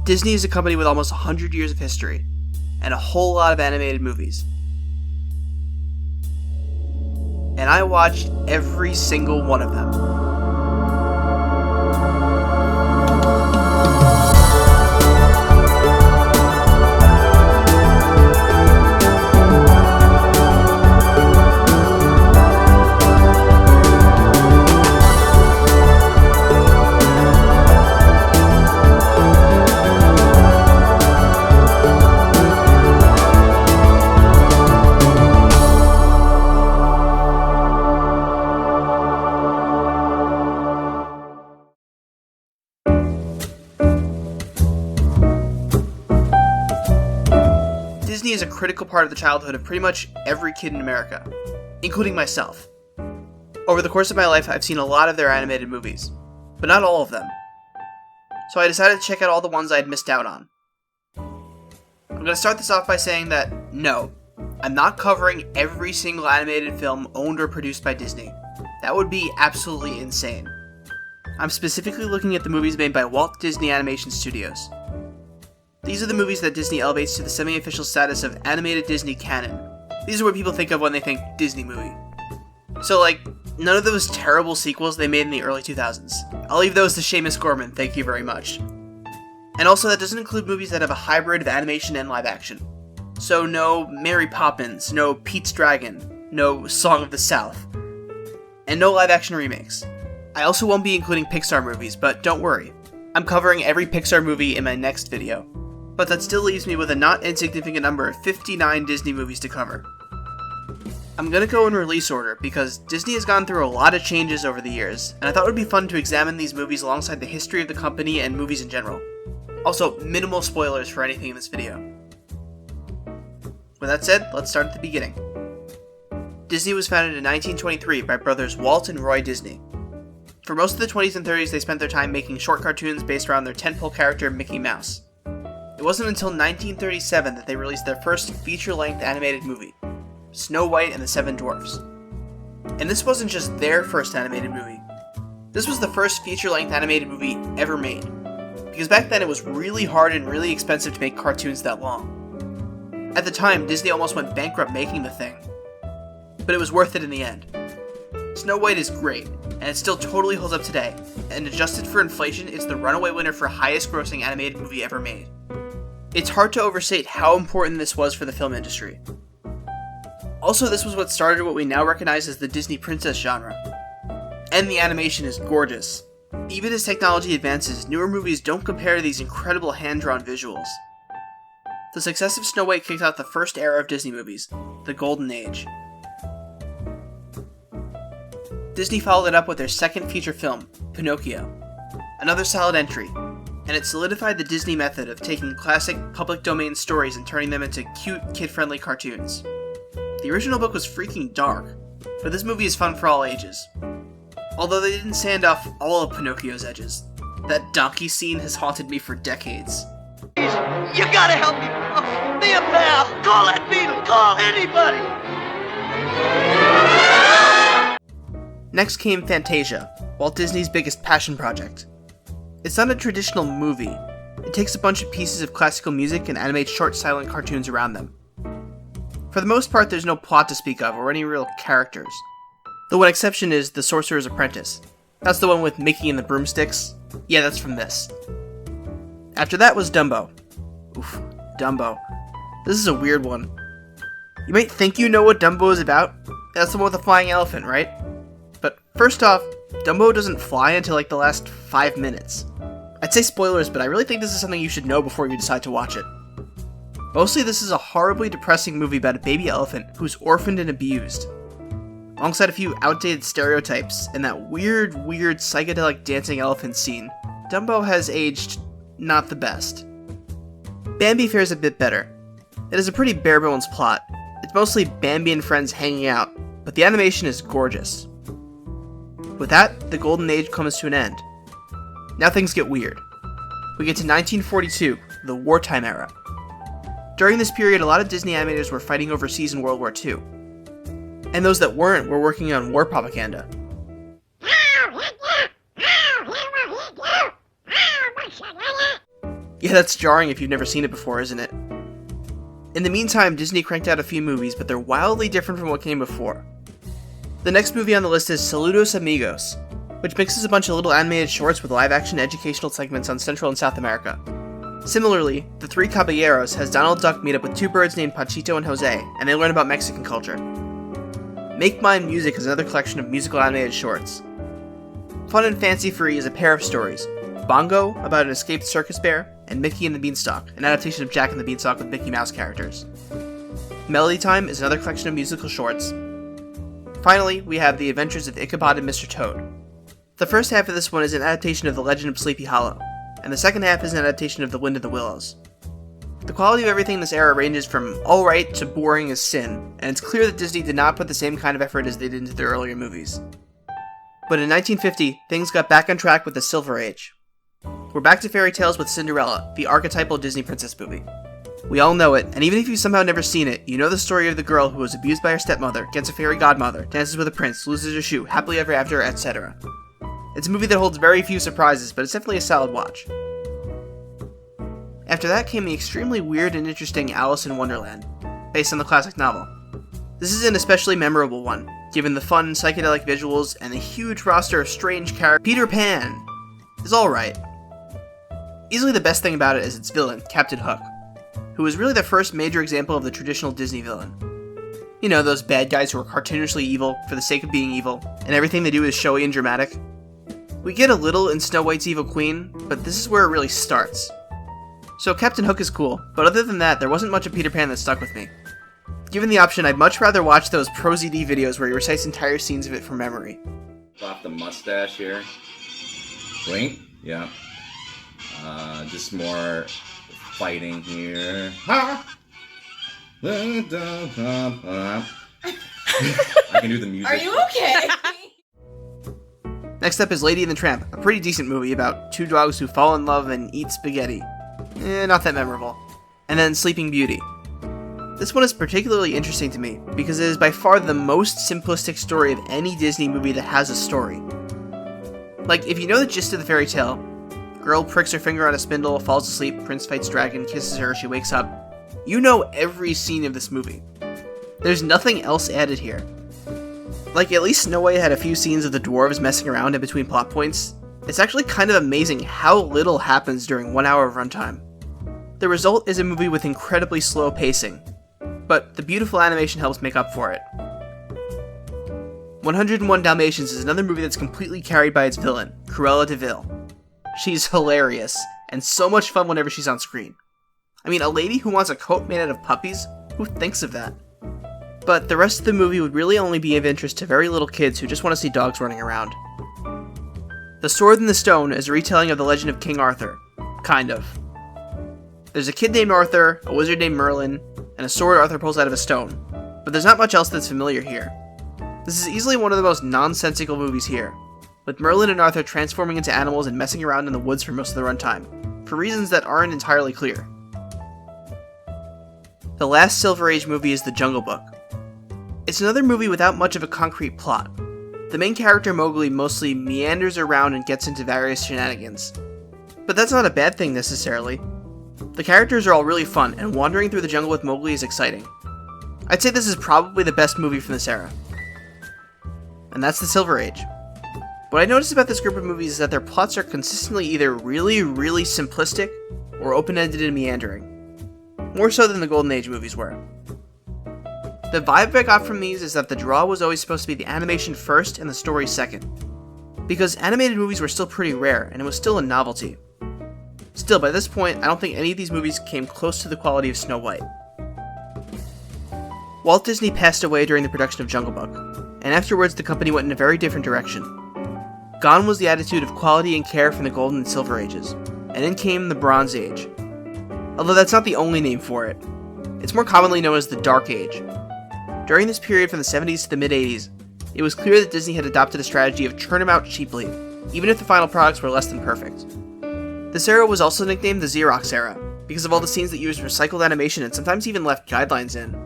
Disney is a company with almost 100 years of history, and a whole lot of animated movies. And I watched every single one of them. Disney is a critical part of the childhood of pretty much every kid in America, including myself. Over the course of my life, I've seen a lot of their animated movies, but not all of them. So I decided to check out all the ones I had missed out on. I'm going to start this off by saying that, no, I'm not covering every single animated film owned or produced by Disney. That would be absolutely insane. I'm specifically looking at the movies made by Walt Disney Animation Studios. These are the movies that Disney elevates to the semi-official status of animated Disney canon. These are what people think of when they think Disney movie. So none of those terrible sequels they made in the early 2000s. I'll leave those to Seamus Gorman, thank you very much. And also that doesn't include movies that have a hybrid of animation and live action. So no Mary Poppins, no Pete's Dragon, no Song of the South, and no live action remakes. I also won't be including Pixar movies, but don't worry. I'm covering every Pixar movie in my next video. But that still leaves me with a not insignificant number of 59 Disney movies to cover. I'm gonna go in release order because Disney has gone through a lot of changes over the years, and I thought it would be fun to examine these movies alongside the history of the company and movies in general. Also, minimal spoilers for anything in this video. With that said, let's start at the beginning. Disney was founded in 1923 by brothers Walt and Roy Disney. For most of the 20s and 30s, they spent their time making short cartoons based around their tentpole character Mickey Mouse. It wasn't until 1937 that they released their first feature-length animated movie, Snow White and the Seven Dwarfs. And this wasn't just their first animated movie. This was the first feature-length animated movie ever made, because back then it was really hard and really expensive to make cartoons that long. At the time, Disney almost went bankrupt making the thing, but it was worth it in the end. Snow White is great, and it still totally holds up today, and adjusted for inflation, it's the runaway winner for highest grossing animated movie ever made. It's hard to overstate how important this was for the film industry. Also, this was what started what we now recognize as the Disney princess genre. And the animation is gorgeous. Even as technology advances, newer movies don't compare to these incredible hand-drawn visuals. The success of Snow White kicked off the first era of Disney movies, the Golden Age. Disney followed it up with their second feature film, Pinocchio. Another solid entry, and it solidified the Disney method of taking classic public domain stories and turning them into cute, kid-friendly cartoons. The original book was freaking dark, but this movie is fun for all ages. Although they didn't sand off all of Pinocchio's edges. That donkey scene has haunted me for decades. You gotta help me! Oh, be a pal! Call that beetle! Call anybody! Next came Fantasia, Walt Disney's biggest passion project. It's not a traditional movie. It takes a bunch of pieces of classical music and animates short silent cartoons around them. For the most part, there's no plot to speak of or any real characters. The one exception is The Sorcerer's Apprentice. That's the one with Mickey and the broomsticks. Yeah, that's from this. After that was Dumbo. Oof, Dumbo. This is a weird one. You might think you know what Dumbo is about. That's the one with the flying elephant, right? But first off, Dumbo doesn't fly until the last 5 minutes. I'd say spoilers, but I really think this is something you should know before you decide to watch it. Mostly this is a horribly depressing movie about a baby elephant who's orphaned and abused. Alongside a few outdated stereotypes and that weird psychedelic dancing elephant scene, Dumbo has aged not the best. Bambi fares a bit better. It has a pretty bare-bones plot. It's mostly Bambi and friends hanging out, but the animation is gorgeous. With that, the Golden Age comes to an end. Now things get weird. We get to 1942, the wartime era. During this period, a lot of Disney animators were fighting overseas in World War II. And those that weren't were working on war propaganda. Yeah, that's jarring if you've never seen it before, isn't it? In the meantime, Disney cranked out a few movies, but they're wildly different from what came before. The next movie on the list is Saludos Amigos, which mixes a bunch of little animated shorts with live-action educational segments on Central and South America. Similarly, The Three Caballeros has Donald Duck meet up with two birds named Panchito and Jose, and they learn about Mexican culture. Make Mine Music is another collection of musical animated shorts. Fun and Fancy Free is a pair of stories. Bongo, about an escaped circus bear, and Mickey and the Beanstalk, an adaptation of Jack and the Beanstalk with Mickey Mouse characters. Melody Time is another collection of musical shorts. Finally, we have The Adventures of Ichabod and Mr. Toad. The first half of this one is an adaptation of The Legend of Sleepy Hollow, and the second half is an adaptation of The Wind in the Willows. The quality of everything in this era ranges from alright to boring as sin, and it's clear that Disney did not put the same kind of effort as they did into their earlier movies. But in 1950, things got back on track with the Silver Age. We're back to fairy tales with Cinderella, the archetypal Disney princess movie. We all know it, and even if you've somehow never seen it, you know the story of the girl who was abused by her stepmother, gets a fairy godmother, dances with a prince, loses her shoe, happily ever after, etc. It's a movie that holds very few surprises, but it's definitely a solid watch. After that came the extremely weird and interesting Alice in Wonderland, based on the classic novel. This is an especially memorable one, given the fun, psychedelic visuals and the huge roster of strange characters. Peter Pan is alright. Easily the best thing about it is its villain, Captain Hook, who was really the first major example of the traditional Disney villain. You know, those bad guys who are cartoonishly evil for the sake of being evil, and everything they do is showy and dramatic. We get a little in Snow White's Evil Queen, but this is where it really starts. So Captain Hook is cool, but other than that, there wasn't much of Peter Pan that stuck with me. Given the option, I'd much rather watch those ProZD videos where he recites entire scenes of it from memory. Off the mustache here. Blink? Yeah. Just more fighting here. I can do the music. Are you okay? Next up is Lady and the Tramp, a pretty decent movie about two dogs who fall in love and eat spaghetti. Not that memorable. And then Sleeping Beauty. This one is particularly interesting to me because it is by far the most simplistic story of any Disney movie that has a story. Like, if you know the gist of the fairy tale, girl pricks her finger on a spindle, falls asleep, prince fights dragon, kisses her, she wakes up, you know every scene of this movie. There's nothing else added here. Like, at least Snow White had a few scenes of the dwarves messing around in between plot points. It's actually kind of amazing how little happens during 1 hour of runtime. The result is a movie with incredibly slow pacing, but the beautiful animation helps make up for it. 101 Dalmatians is another movie that's completely carried by its villain, Cruella de Vil. She's hilarious, and so much fun whenever she's on screen. I mean, a lady who wants a coat made out of puppies? Who thinks of that? But the rest of the movie would really only be of interest to very little kids who just want to see dogs running around. The Sword and the Stone is a retelling of the legend of King Arthur. Kind of. There's a kid named Arthur, a wizard named Merlin, and a sword Arthur pulls out of a stone. But there's not much else that's familiar here. This is easily one of the most nonsensical movies here, with Merlin and Arthur transforming into animals and messing around in the woods for most of the runtime, for reasons that aren't entirely clear. The last Silver Age movie is The Jungle Book. It's another movie without much of a concrete plot. The main character Mowgli mostly meanders around and gets into various shenanigans. But that's not a bad thing necessarily. The characters are all really fun, and wandering through the jungle with Mowgli is exciting. I'd say this is probably the best movie from this era. And that's the Silver Age. What I noticed about this group of movies is that their plots are consistently either really, really simplistic, or open-ended and meandering. More so than the Golden Age movies were. The vibe I got from these is that the draw was always supposed to be the animation first and the story second. Because animated movies were still pretty rare, and it was still a novelty. Still, by this point, I don't think any of these movies came close to the quality of Snow White. Walt Disney passed away during the production of Jungle Book, and afterwards the company went in a very different direction. Gone was the attitude of quality and care from the Golden and Silver Ages, and in came the Bronze Age. Although that's not the only name for it. It's more commonly known as the Dark Age. During this period from the 70s to the mid-80s, it was clear that Disney had adopted a strategy of churn them out cheaply, even if the final products were less than perfect. This era was also nicknamed the Xerox era, because of all the scenes that used recycled animation and sometimes even left guidelines in.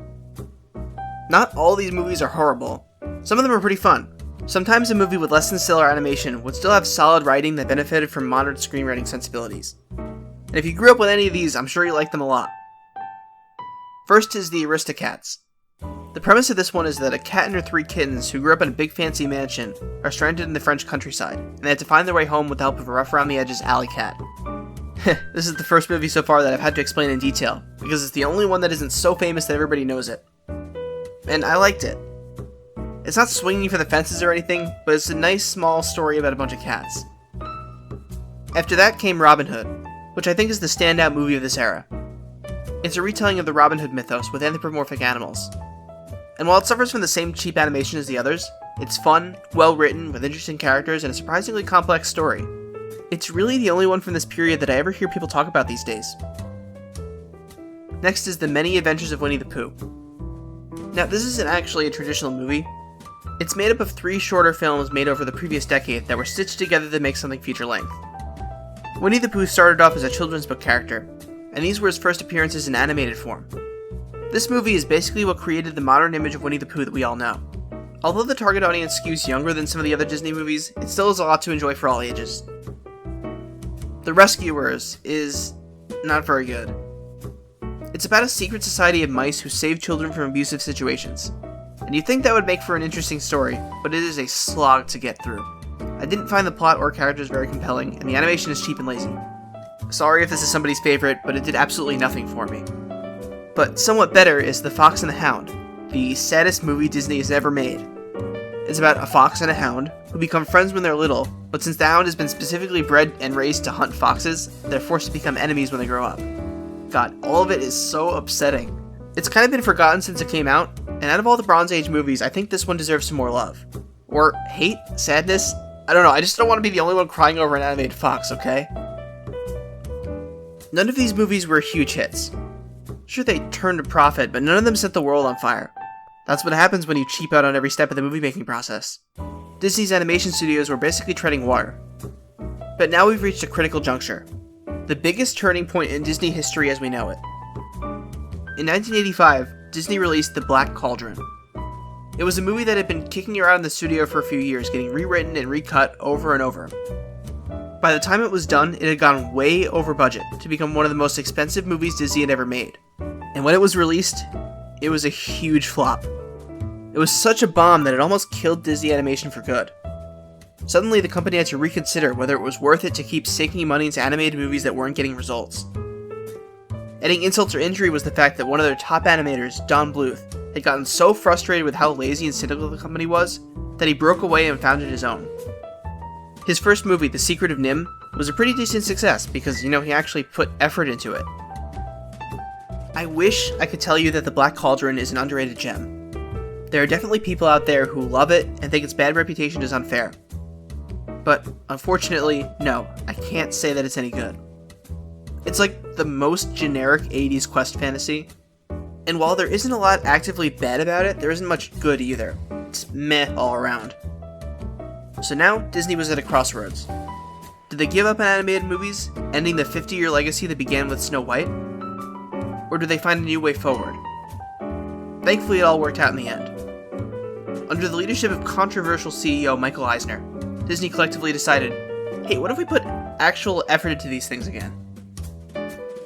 Not all these movies are horrible. Some of them are pretty fun. Sometimes a movie with less than stellar animation would still have solid writing that benefited from modern screenwriting sensibilities. and if you grew up with any of these, I'm sure you like them a lot. First is the Aristocats. The premise of this one is that a cat and her 3 kittens who grew up in a big fancy mansion are stranded in the French countryside, and they have to find their way home with the help of a rough-around-the-edges alley cat. This is the first movie so far that I've had to explain in detail, because it's the only one that isn't so famous that everybody knows it. And I liked it. It's not swinging for the fences or anything, but it's a nice small story about a bunch of cats. After that came Robin Hood, which I think is the standout movie of this era. It's a retelling of the Robin Hood mythos with anthropomorphic animals. And while it suffers from the same cheap animation as the others, it's fun, well written, with interesting characters, and a surprisingly complex story. It's really the only one from this period that I ever hear people talk about these days. Next is The Many Adventures of Winnie the Pooh. Now, this isn't actually a traditional movie. It's made up of 3 shorter films made over the previous decade that were stitched together to make something feature-length. Winnie the Pooh started off as a children's book character, and these were his first appearances in animated form. This movie is basically what created the modern image of Winnie the Pooh that we all know. Although the target audience skews younger than some of the other Disney movies, it still has a lot to enjoy for all ages. The Rescuers is not very good. It's about a secret society of mice who save children from abusive situations. And you'd think that would make for an interesting story, but it is a slog to get through. I didn't find the plot or characters very compelling, and the animation is cheap and lazy. Sorry if this is somebody's favorite, but it did absolutely nothing for me. But somewhat better is The Fox and the Hound, the saddest movie Disney has ever made. It's about a fox and a hound who become friends when they're little, but since the hound has been specifically bred and raised to hunt foxes, they're forced to become enemies when they grow up. God, all of it is so upsetting. It's kind of been forgotten since it came out, and out of all the Bronze Age movies, I think this one deserves some more love. Or hate? Sadness? I don't know, I just don't want to be the only one crying over an animated fox, okay? None of these movies were huge hits. Sure, they turned a profit, but none of them set the world on fire. That's what happens when you cheap out on every step of the movie-making process. Disney's animation studios were basically treading water. But now we've reached a critical juncture. The biggest turning point in Disney history as we know it. In 1985, Disney released The Black Cauldron. It was a movie that had been kicking around in the studio for a few years, getting rewritten and recut over and over. By the time it was done, it had gone way over budget to become one of the most expensive movies Disney had ever made. And when it was released, it was a huge flop. It was such a bomb that it almost killed Disney animation for good. Suddenly, the company had to reconsider whether it was worth it to keep sinking money into animated movies that weren't getting results. Adding insult to injury was the fact that one of their top animators, Don Bluth, had gotten so frustrated with how lazy and cynical the company was that he broke away and founded his own. His first movie, The Secret of Nim, was a pretty decent success because, he actually put effort into it. I wish I could tell you that The Black Cauldron is an underrated gem. There are definitely people out there who love it and think its bad reputation is unfair. But, unfortunately, no, I can't say that it's any good. It's like the most generic 80s quest fantasy, and while there isn't a lot actively bad about it, there isn't much good either. It's meh all around. So now, Disney was at a crossroads. Did they give up on animated movies, ending the 50-year legacy that began with Snow White? Or did they find a new way forward? Thankfully, it all worked out in the end. Under the leadership of controversial CEO Michael Eisner, Disney collectively decided, hey, what if we put actual effort into these things again?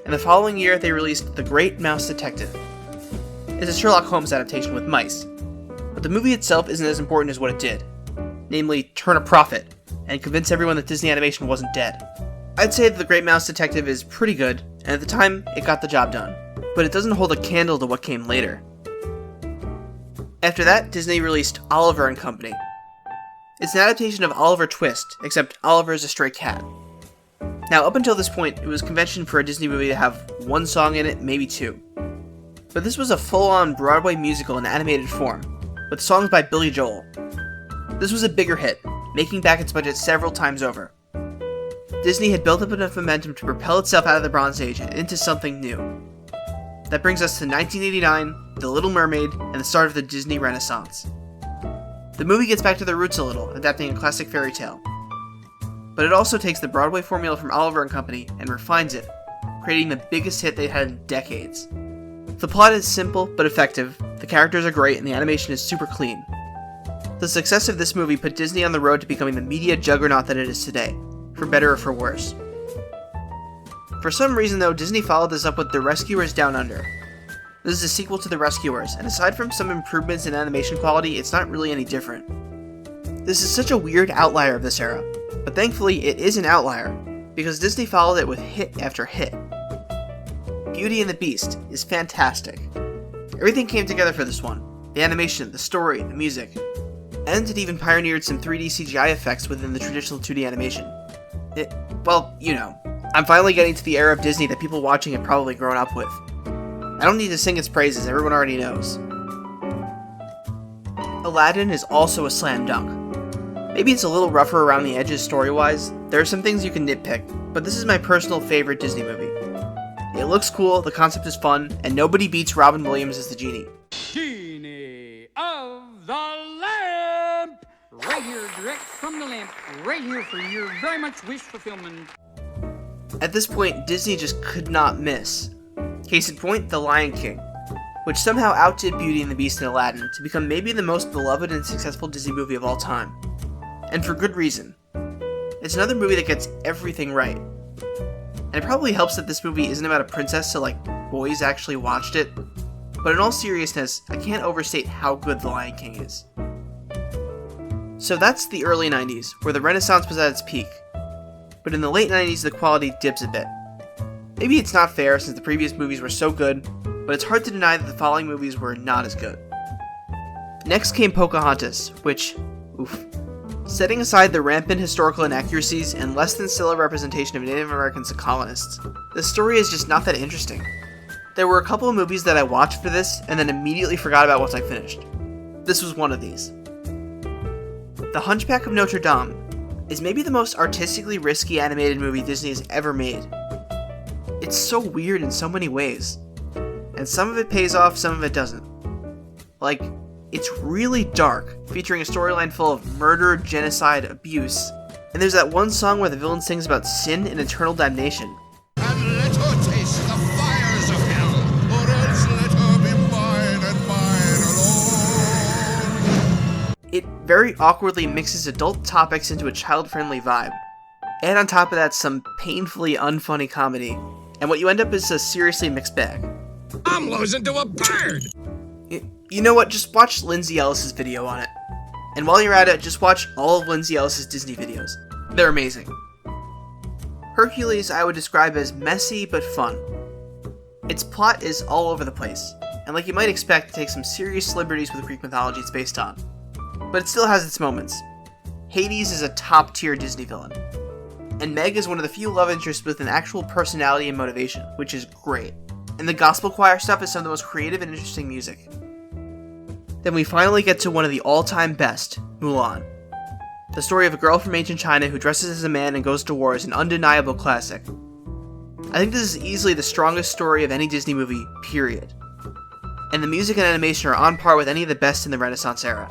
And the following year, they released The Great Mouse Detective. It's a Sherlock Holmes adaptation with mice, but the movie itself isn't as important as what it did, namely turn a profit and convince everyone that Disney animation wasn't dead. I'd say that The Great Mouse Detective is pretty good, and at the time, it got the job done, but it doesn't hold a candle to what came later. After that, Disney released Oliver and Company. It's an adaptation of Oliver Twist, except Oliver is a stray cat. Now, up until this point, it was convention for a Disney movie to have one song in it, maybe 2. But this was a full-on Broadway musical in animated form, with songs by Billy Joel. This was a bigger hit, making back its budget several times over. Disney had built up enough momentum to propel itself out of the Bronze Age and into something new. That brings us to 1989, The Little Mermaid, and the start of the Disney Renaissance. The movie gets back to their roots a little, adapting a classic fairy tale. But it also takes the Broadway formula from Oliver and Company and refines it, creating the biggest hit they've had in decades. The plot is simple but effective, the characters are great, and the animation is super clean. The success of this movie put Disney on the road to becoming the media juggernaut that it is today, for better or for worse. For some reason though, Disney followed this up with The Rescuers Down Under. This is a sequel to The Rescuers, and aside from some improvements in animation quality, it's not really any different. This is such a weird outlier of this era, but thankfully it is an outlier, because Disney followed it with hit after hit. Beauty and the Beast is fantastic. Everything came together for this one. The animation, the story, the music, and it even pioneered some 3D CGI effects within the traditional 2D animation. I'm finally getting to the era of Disney that people watching have probably grown up with. I don't need to sing its praises, everyone already knows. Aladdin is also a slam dunk. Maybe it's a little rougher around the edges story-wise, there are some things you can nitpick, but this is my personal favorite Disney movie. It looks cool, the concept is fun, and nobody beats Robin Williams as the genie. Genie of the lamp! Right here, direct from the lamp, right here for your very much wish fulfillment. At this point, Disney just could not miss. Case in point, The Lion King, which somehow outdid Beauty and the Beast and Aladdin to become maybe the most beloved and successful Disney movie of all time. And for good reason. It's another movie that gets everything right. And it probably helps that this movie isn't about a princess, so boys actually watched it. But in all seriousness, I can't overstate how good The Lion King is. So that's the early 90s, where the Renaissance was at its peak. But in the late 90s, the quality dips a bit. Maybe it's not fair since the previous movies were so good, but it's hard to deny that the following movies were not as good. Next came Pocahontas, which, setting aside the rampant historical inaccuracies and less than stellar representation of Native Americans and colonists, the story is just not that interesting. There were a couple of movies that I watched for this and then immediately forgot about once I finished. This was one of these. The Hunchback of Notre Dame is maybe the most artistically risky animated movie Disney has ever made. It's so weird in so many ways, and some of it pays off, some of it doesn't. It's really dark, featuring a storyline full of murder, genocide, abuse, and there's that one song where the villain sings about sin and eternal damnation. And let her taste the fires of hell, or else let her be mine and mine alone. It very awkwardly mixes adult topics into a child-friendly vibe. Add on top of that some painfully unfunny comedy, and what you end up is a seriously mixed bag. I'm losing to a bird! You know what, just watch Lindsay Ellis's video on it. And while you're at it, just watch all of Lindsay Ellis's Disney videos. They're amazing. Hercules I would describe as messy but fun. Its plot is all over the place, and like you might expect, it takes some serious liberties with the Greek mythology it's based on. But it still has its moments. Hades is a top-tier Disney villain. And Meg is one of the few love interests with an actual personality and motivation, which is great. And the gospel choir stuff is some of the most creative and interesting music. Then we finally get to one of the all-time best, Mulan. The story of a girl from ancient China who dresses as a man and goes to war is an undeniable classic. I think this is easily the strongest story of any Disney movie, period. And the music and animation are on par with any of the best in the Renaissance era.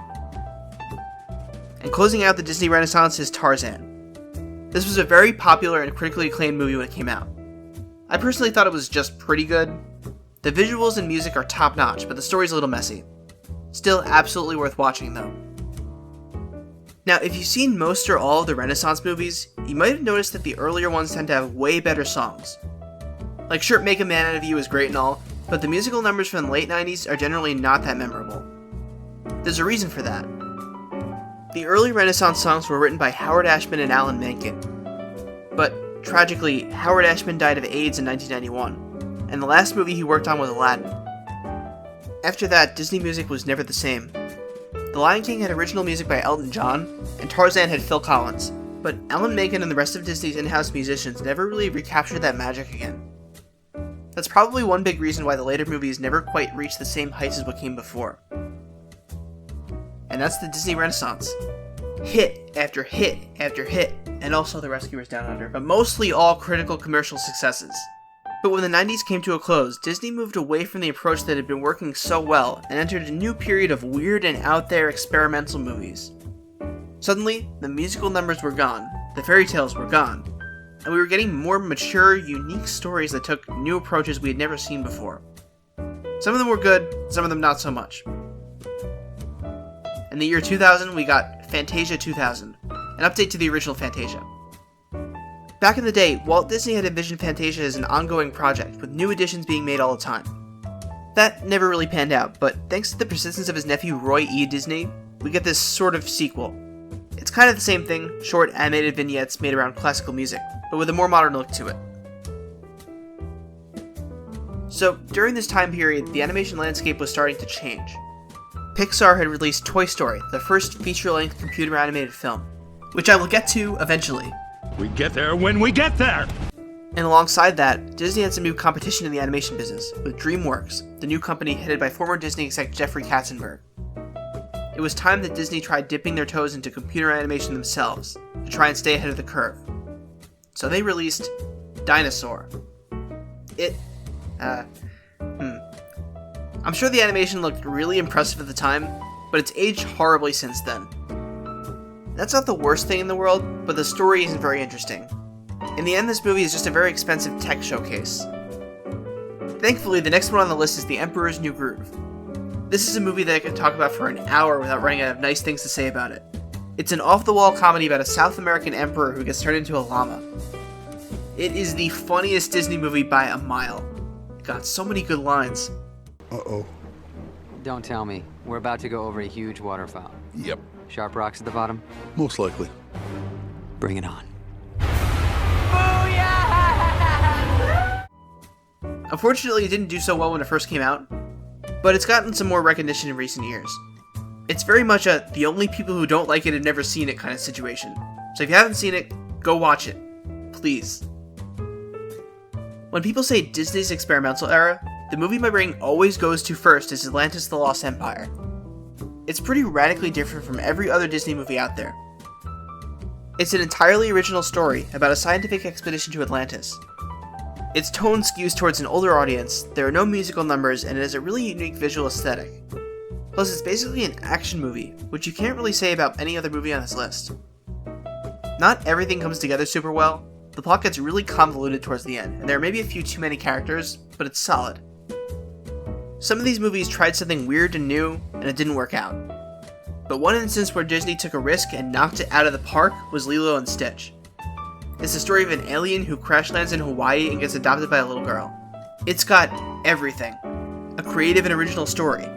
And closing out the Disney Renaissance is Tarzan. This was a very popular and critically acclaimed movie when it came out. I personally thought it was just pretty good. The visuals and music are top-notch, but the story's a little messy. Still absolutely worth watching though. Now, if you've seen most or all of the Renaissance movies, you might have noticed that the earlier ones tend to have way better songs. Sure, Make a Man Out of You is great and all, but the musical numbers from the late 90s are generally not that memorable. There's a reason for that. The early Renaissance songs were written by Howard Ashman and Alan Menken. But, tragically, Howard Ashman died of AIDS in 1991, and the last movie he worked on was Aladdin. After that, Disney music was never the same. The Lion King had original music by Elton John, and Tarzan had Phil Collins, but Alan Menken and the rest of Disney's in-house musicians never really recaptured that magic again. That's probably one big reason why the later movies never quite reached the same heights as what came before. And that's the Disney Renaissance. Hit after hit after hit, and also The Rescuers Down Under, but mostly all critical commercial successes. But when the 90s came to a close, Disney moved away from the approach that had been working so well and entered a new period of weird and out there experimental movies. Suddenly, the musical numbers were gone, the fairy tales were gone, and we were getting more mature, unique stories that took new approaches we had never seen before. Some of them were good, some of them not so much. In the year 2000, we got Fantasia 2000, an update to the original Fantasia. Back in the day, Walt Disney had envisioned Fantasia as an ongoing project, with new editions being made all the time. That never really panned out, but thanks to the persistence of his nephew Roy E. Disney, we get this sort of sequel. It's kind of the same thing, short animated vignettes made around classical music, but with a more modern look to it. So, during this time period, the animation landscape was starting to change. Pixar had released Toy Story, the first feature-length computer-animated film, which I will get to eventually. We get there when we get there! And alongside that, Disney had some new competition in the animation business, with DreamWorks, the new company headed by former Disney exec Jeffrey Katzenberg. It was time that Disney tried dipping their toes into computer animation themselves, to try and stay ahead of the curve. So they released Dinosaur. I'm sure the animation looked really impressive at the time, but it's aged horribly since then. That's not the worst thing in the world, but the story isn't very interesting. In the end, this movie is just a very expensive tech showcase. Thankfully, the next one on the list is The Emperor's New Groove. This is a movie that I could talk about for an hour without running out of nice things to say about it. It's an off-the-wall comedy about a South American emperor who gets turned into a llama. It is the funniest Disney movie by a mile. Got so many good lines. Uh-oh. Don't tell me. We're about to go over a huge waterfall. Yep, Sharp rocks at the bottom? most likely. Bring it on. Unfortunately, it didn't do so well when it first came out, but it's gotten some more recognition in recent years. It's very much a the only people who don't like it have never seen it kind of situation. So if you haven't seen it, go watch it. Please. When people say Disney's experimental era, the movie my brain always goes to first is Atlantis: The Lost Empire. It's pretty radically different from every other Disney movie out there. It's an entirely original story about a scientific expedition to Atlantis. Its tone skews towards an older audience, there are no musical numbers, and it has a really unique visual aesthetic. Plus, it's basically an action movie, which you can't really say about any other movie on this list. Not everything comes together super well, the plot gets really convoluted towards the end, and there are maybe a few too many characters, but it's solid. Some of these movies tried something weird and new, and it didn't work out. But one instance where Disney took a risk and knocked it out of the park was Lilo and Stitch. It's the story of an alien who crash lands in Hawaii and gets adopted by a little girl. It's got everything. A creative and original story,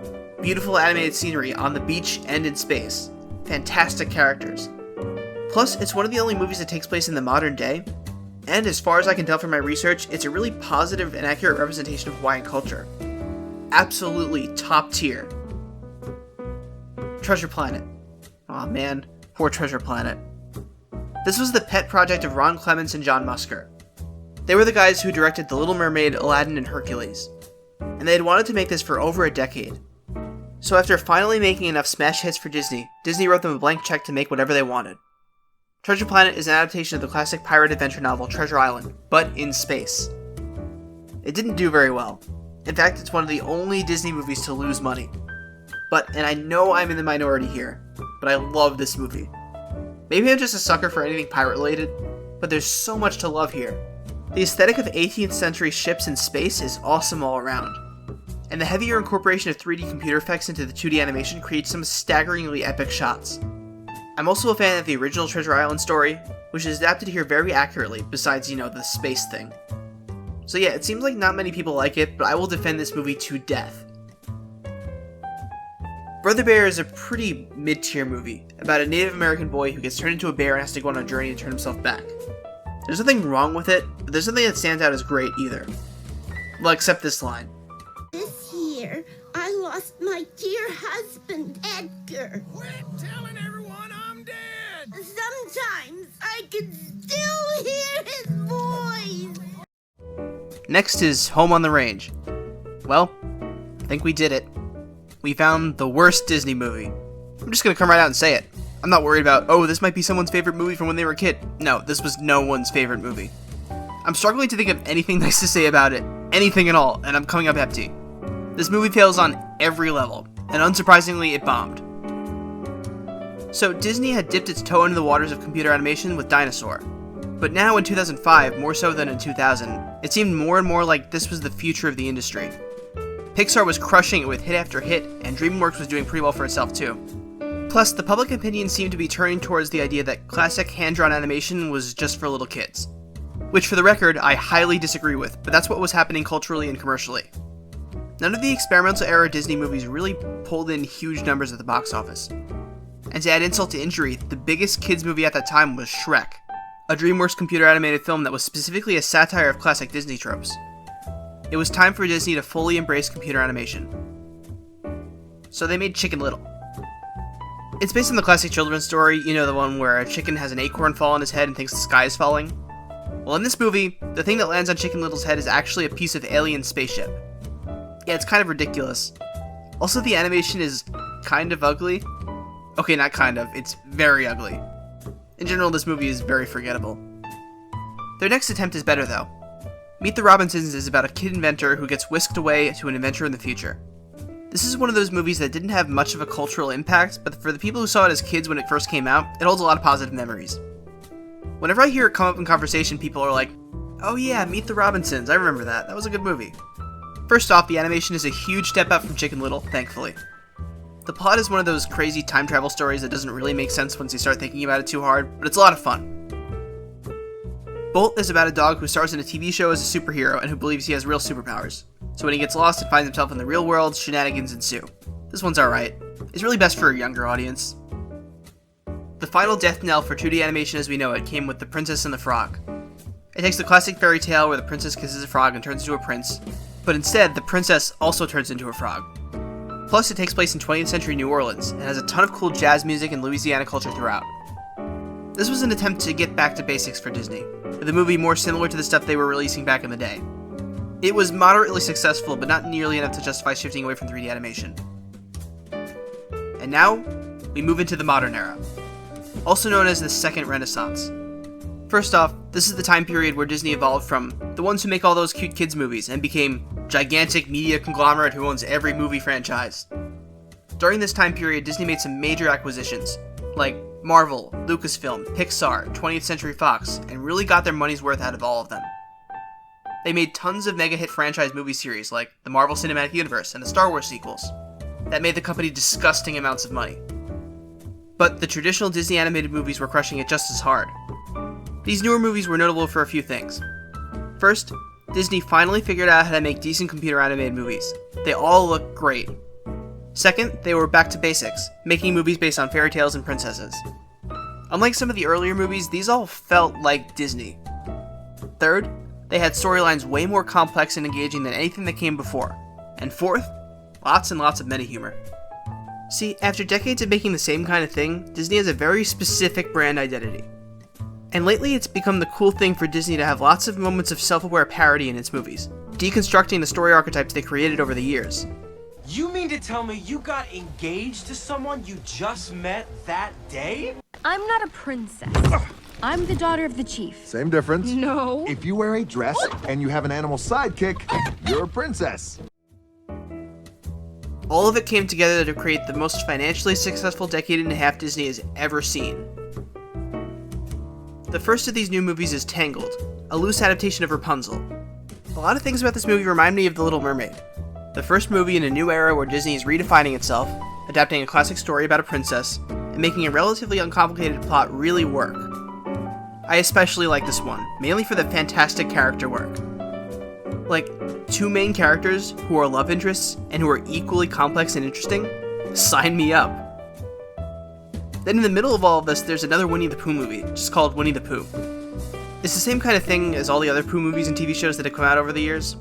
beautiful animated scenery on the beach and in space, fantastic characters. Plus, it's one of the only movies that takes place in the modern day, and as far as I can tell from my research, it's a really positive and accurate representation of Hawaiian culture. Absolutely top tier. Treasure Planet. Aw man, poor Treasure Planet. This was the pet project of Ron Clements and John Musker. They were the guys who directed The Little Mermaid, Aladdin, and Hercules. And they had wanted to make this for over a decade. So after finally making enough smash hits for Disney, Disney wrote them a blank check to make whatever they wanted. Treasure Planet is an adaptation of the classic pirate adventure novel Treasure Island, but in space. It didn't do very well. In fact, it's one of the only Disney movies to lose money. And I know I'm in the minority here, but I love this movie. Maybe I'm just a sucker for anything pirate related, but there's so much to love here. The aesthetic of 18th century ships in space is awesome all around. And the heavier incorporation of 3D computer effects into the 2D animation creates some staggeringly epic shots. I'm also a fan of the original Treasure Island story, which is adapted here very accurately, besides, the space thing. So yeah, it seems like not many people like it, but I will defend this movie to death. Brother Bear is a pretty mid-tier movie, about a Native American boy who gets turned into a bear and has to go on a journey to turn himself back. There's nothing wrong with it, but there's nothing that stands out as great either. Well, except this line. This year, I lost my dear husband, Edgar. Quit telling everyone I'm dead! Sometimes I can still hear his voice. Next is Home on the Range. Well, I think we did it. We found the worst Disney movie. I'm just gonna come right out and say it. I'm not worried about, this might be someone's favorite movie from when they were a kid. No, this was no one's favorite movie. I'm struggling to think of anything nice to say about it. Anything at all, and I'm coming up empty. This movie fails on every level, and unsurprisingly, it bombed. So, Disney had dipped its toe into the waters of computer animation with Dinosaur. But now in 2005, more so than in 2000, it seemed more and more like this was the future of the industry. Pixar was crushing it with hit after hit, and DreamWorks was doing pretty well for itself too. Plus, the public opinion seemed to be turning towards the idea that classic hand-drawn animation was just for little kids. which for the record, I highly disagree with, but that's what was happening culturally and commercially. None of the experimental era Disney movies really pulled in huge numbers at the box office. And to add insult to injury, the biggest kids movie at that time was Shrek, a DreamWorks computer animated film that was specifically a satire of classic Disney tropes. It was time for Disney to fully embrace computer animation. So they made Chicken Little. It's based on the classic children's story, you know, the one where a chicken has an acorn fall on his head and thinks the sky is falling. Well, in this movie, the thing that lands on Chicken Little's head is actually a piece of alien spaceship. Yeah, it's kind of ridiculous. Also, the animation is kind of ugly. Okay, not kind of, it's very ugly. In general, this movie is very forgettable. Their next attempt is better, though. Meet the Robinsons is about a kid inventor who gets whisked away to an adventure in the future. This is one of those movies that didn't have much of a cultural impact, but for the people who saw it as kids when it first came out, it holds a lot of positive memories. Whenever I hear it come up in conversation, people are like, "Oh yeah, Meet the Robinsons, I remember that, that was a good movie." First off, the animation is a huge step up from Chicken Little, thankfully. The plot is one of those crazy time travel stories that doesn't really make sense once you start thinking about it too hard, but it's a lot of fun. Bolt is about a dog who stars in a TV show as a superhero and who believes he has real superpowers. So when he gets lost and finds himself in the real world, shenanigans ensue. This one's alright. It's really best for a younger audience. The final death knell for 2D animation as we know it came with The Princess and the Frog. It takes the classic fairy tale where the princess kisses a frog and turns into a prince, but instead the princess also turns into a frog. Plus it takes place in 20th century New Orleans and has a ton of cool jazz music and Louisiana culture throughout. This was an attempt to get back to basics for Disney, with a movie more similar to the stuff they were releasing back in the day. It was moderately successful, but not nearly enough to justify shifting away from 3D animation. And now, we move into the modern era, also known as the Second Renaissance. First off, this is the time period where Disney evolved from the ones who make all those cute kids movies and became gigantic media conglomerate who owns every movie franchise. During this time period, Disney made some major acquisitions, like Marvel, Lucasfilm, Pixar, 20th Century Fox, and really got their money's worth out of all of them. They made tons of mega-hit franchise movie series like the Marvel Cinematic Universe and the Star Wars sequels that made the company disgusting amounts of money. But the traditional Disney animated movies were crushing it just as hard. These newer movies were notable for a few things. First, Disney finally figured out how to make decent computer animated movies. They all look great. Second, they were back to basics, making movies based on fairy tales and princesses. Unlike some of the earlier movies, these all felt like Disney. Third, they had storylines way more complex and engaging than anything that came before. And fourth, lots and lots of meta-humor. See, after decades of making the same kind of thing, Disney has a very specific brand identity. And lately it's become the cool thing for Disney to have lots of moments of self-aware parody in its movies, deconstructing the story archetypes they created over the years. You mean to tell me you got engaged to someone you just met that day? I'm not a princess. I'm the daughter of the chief. Same difference. No. If you wear a dress and you have an animal sidekick, you're a princess. All of it came together to create the most financially successful decade and a half Disney has ever seen. The first of these new movies is Tangled, a loose adaptation of Rapunzel. A lot of things about this movie remind me of The Little Mermaid, the first movie in a new era where Disney is redefining itself, adapting a classic story about a princess, and making a relatively uncomplicated plot really work. I especially like this one, mainly for the fantastic character work. Like, two main characters who are love interests and who are equally complex and interesting? Sign me up. Then in the middle of all of this, there's another Winnie the Pooh movie, just called Winnie the Pooh. It's the same kind of thing as all the other Pooh movies and TV shows that have come out over the years.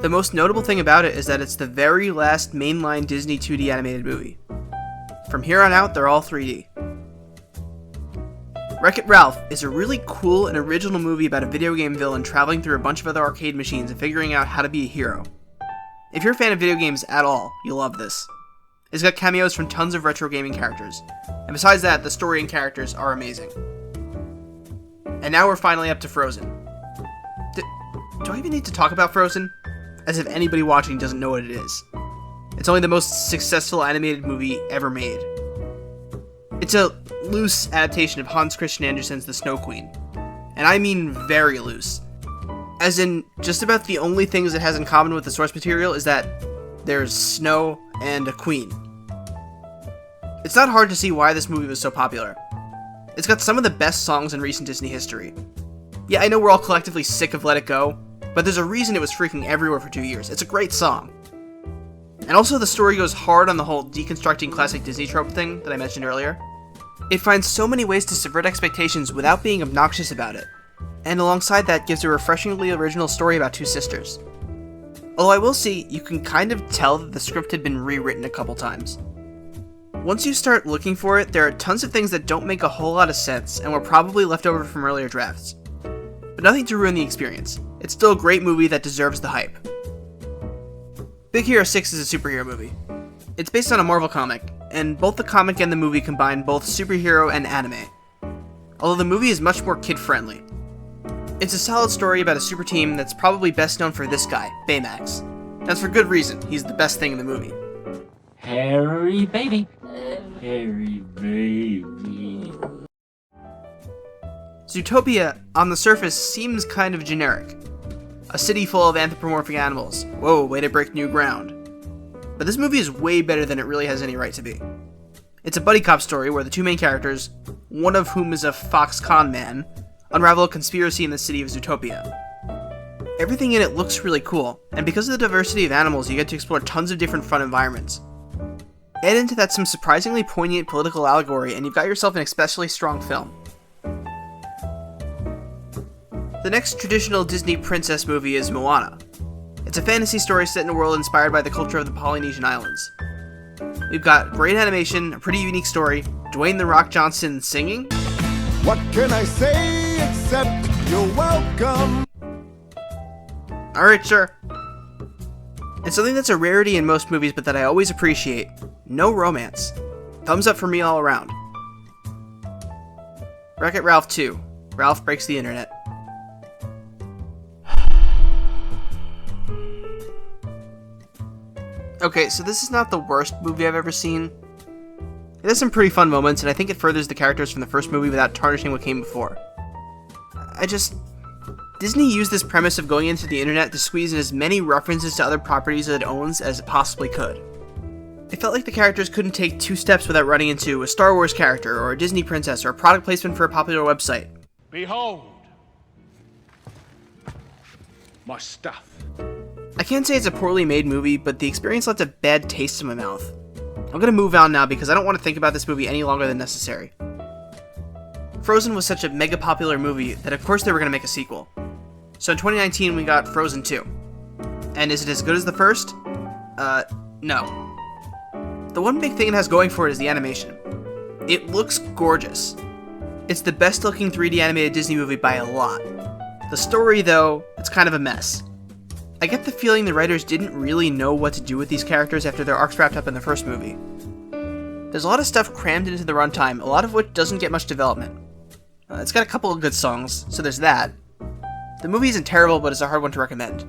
The most notable thing about it is that it's the very last mainline Disney 2D animated movie. From here on out, they're all 3D. Wreck-It Ralph is a really cool and original movie about a video game villain traveling through a bunch of other arcade machines and figuring out how to be a hero. If you're a fan of video games at all, you'll love this. It's got cameos from tons of retro gaming characters, and besides that, the story and characters are amazing. And now we're finally up to Frozen. Do I even need to talk about Frozen? As if anybody watching doesn't know what it is. It's only the most successful animated movie ever made. It's a loose adaptation of Hans Christian Andersen's The Snow Queen. And I mean very loose. As in, just about the only things it has in common with the source material is that there's snow and a queen. It's not hard to see why this movie was so popular. It's got some of the best songs in recent Disney history. Yeah, I know we're all collectively sick of Let It Go, but there's a reason it was freaking everywhere for 2 years. It's a great song. And also the story goes hard on the whole deconstructing classic Disney trope thing that I mentioned earlier. It finds so many ways to subvert expectations without being obnoxious about it, and alongside that gives a refreshingly original story about two sisters. Although I will say, you can kind of tell that the script had been rewritten a couple times. Once you start looking for it, there are tons of things that don't make a whole lot of sense and were probably left over from earlier drafts. But nothing to ruin the experience. It's still a great movie that deserves the hype. Big Hero 6 is a superhero movie. It's based on a Marvel comic, and both the comic and the movie combine both superhero and anime. Although the movie is much more kid-friendly. It's a solid story about a super team that's probably best known for this guy, Baymax. That's for good reason, he's the best thing in the movie. Harry baby. Harry baby. Zootopia, on the surface, seems kind of generic. A city full of anthropomorphic animals. Whoa, way to break new ground. But this movie is way better than it really has any right to be. It's a buddy cop story where the two main characters, one of whom is a fox con man, unravel a conspiracy in the city of Zootopia. Everything in it looks really cool, and because of the diversity of animals, you get to explore tons of different fun environments. Add into that some surprisingly poignant political allegory, and you've got yourself an especially strong film. The next traditional Disney princess movie is Moana. It's a fantasy story set in a world inspired by the culture of the Polynesian Islands. We've got great animation, a pretty unique story, Dwayne "The Rock" Johnson singing. What can I say except you're welcome? Alright, sure. And something that's a rarity in most movies but that I always appreciate, no romance. Thumbs up for me all around. Wreck-It Ralph 2. Ralph breaks the internet. Okay, so this is not the worst movie I've ever seen. It has some pretty fun moments, and I think it furthers the characters from the first movie without tarnishing what came before. Disney used this premise of going into the internet to squeeze in as many references to other properties that it owns as it possibly could. It felt like the characters couldn't take 2 steps without running into a Star Wars character, or a Disney princess, or a product placement for a popular website. Behold, my stuff. I can't say it's a poorly made movie, but the experience left a bad taste in my mouth. I'm gonna move on now because I don't want to think about this movie any longer than necessary. Frozen was such a mega popular movie that of course they were gonna make a sequel. So in 2019 we got Frozen 2. And is it as good as the first? No. The one big thing it has going for it is the animation. It looks gorgeous. It's the best looking 3D animated Disney movie by a lot. The story, though, it's kind of a mess. I get the feeling the writers didn't really know what to do with these characters after their arcs wrapped up in the first movie. There's a lot of stuff crammed into the runtime, a lot of which doesn't get much development. It's got a couple of good songs, so there's that. The movie isn't terrible, but it's a hard one to recommend.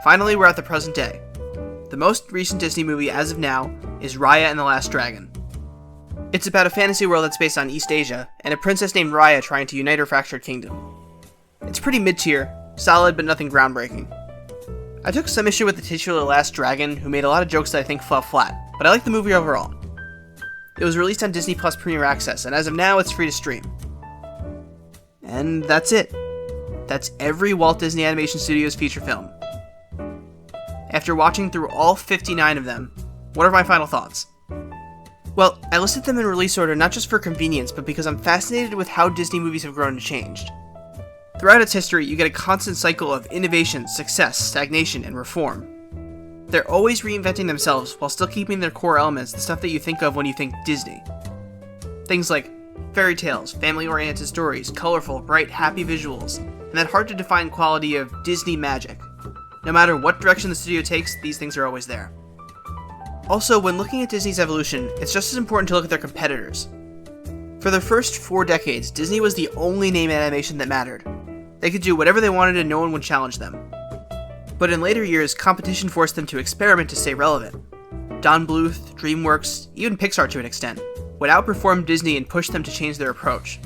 Finally, we're at the present day. The most recent Disney movie as of now is Raya and the Last Dragon. It's about a fantasy world that's based on East Asia, and a princess named Raya trying to unite her fractured kingdom. It's pretty mid-tier, solid but nothing groundbreaking. I took some issue with the titular Last Dragon, who made a lot of jokes that I think fell flat, but I like the movie overall. It was released on Disney Plus Premier Access, and as of now, it's free to stream. And that's it. That's every Walt Disney Animation Studios feature film. After watching through all 59 of them, what are my final thoughts? Well, I listed them in release order not just for convenience, but because I'm fascinated with how Disney movies have grown and changed. Throughout its history, you get a constant cycle of innovation, success, stagnation, and reform. They're always reinventing themselves while still keeping their core elements, the stuff that you think of when you think Disney. Things like fairy tales, family-oriented stories, colorful, bright, happy visuals, and that hard-to-define quality of Disney magic. No matter what direction the studio takes, these things are always there. Also, when looking at Disney's evolution, it's just as important to look at their competitors. For the first 4 decades, Disney was the only name in animation that mattered. They could do whatever they wanted and no one would challenge them. But in later years, competition forced them to experiment to stay relevant. Don Bluth, DreamWorks, even Pixar to an extent, would outperform Disney and push them to change their approach.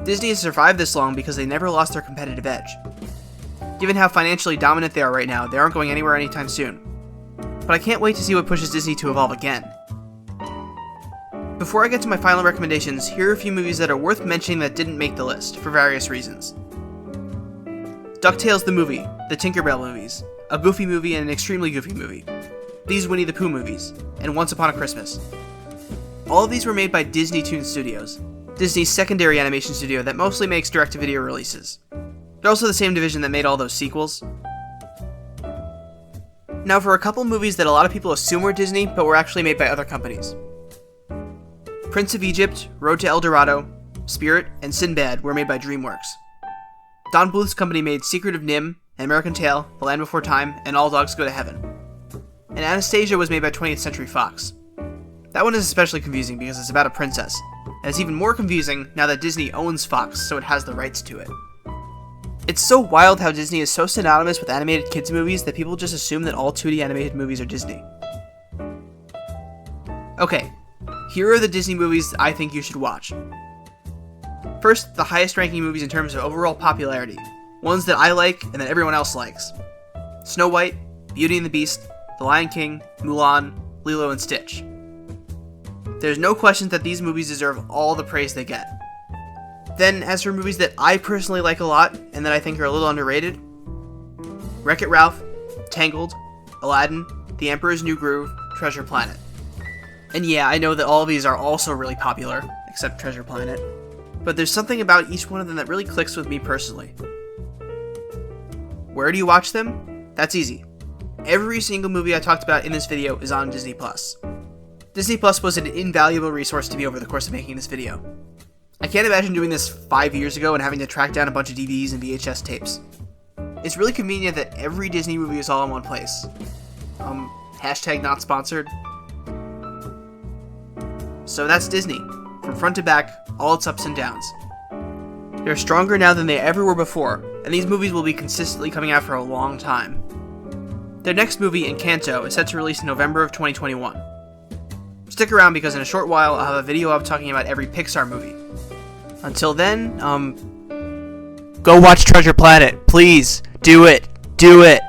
Disney has survived this long because they never lost their competitive edge. Given how financially dominant they are right now, they aren't going anywhere anytime soon. But I can't wait to see what pushes Disney to evolve again. Before I get to my final recommendations, here are a few movies that are worth mentioning that didn't make the list, for various reasons. DuckTales the movie, the Tinkerbell movies, a Goofy movie and an extremely Goofy movie, these Winnie the Pooh movies, and Once Upon a Christmas. All of these were made by Disney Toon Studios, Disney's secondary animation studio that mostly makes direct-to-video releases. They're also the same division that made all those sequels. Now for a couple movies that a lot of people assume were Disney, but were actually made by other companies. Prince of Egypt, Road to El Dorado, Spirit, and Sinbad were made by DreamWorks. Don Bluth's company made Secret of NIMH, An American Tail, The Land Before Time, and All Dogs Go to Heaven. And Anastasia was made by 20th Century Fox. That one is especially confusing because it's about a princess, and it's even more confusing now that Disney owns Fox, so it has the rights to it. It's so wild how Disney is so synonymous with animated kids movies that people just assume that all 2D animated movies are Disney. Okay, here are the Disney movies I think you should watch. First, the highest ranking movies in terms of overall popularity, ones that I like and that everyone else likes. Snow White, Beauty and the Beast, The Lion King, Mulan, Lilo and Stitch. There's no question that these movies deserve all the praise they get. Then, as for movies that I personally like a lot and that I think are a little underrated, Wreck-It Ralph, Tangled, Aladdin, The Emperor's New Groove, Treasure Planet. And yeah, I know that all of these are also really popular, except Treasure Planet, but there's something about each one of them that really clicks with me personally. Where do you watch them? That's easy. Every single movie I talked about in this video is on Disney+. Disney Plus was an invaluable resource to me over the course of making this video. I can't imagine doing this 5 years ago and having to track down a bunch of DVDs and VHS tapes. It's really convenient that every Disney movie is all in one place. Hashtag not sponsored. So that's Disney, from front to back, all its ups and downs. They're stronger now than they ever were before, and these movies will be consistently coming out for a long time. Their next movie, Encanto, is set to release in November of 2021. Stick around because in a short while I'll have a video up talking about every Pixar movie. Until then, go watch Treasure Planet, please! Do it! Do it!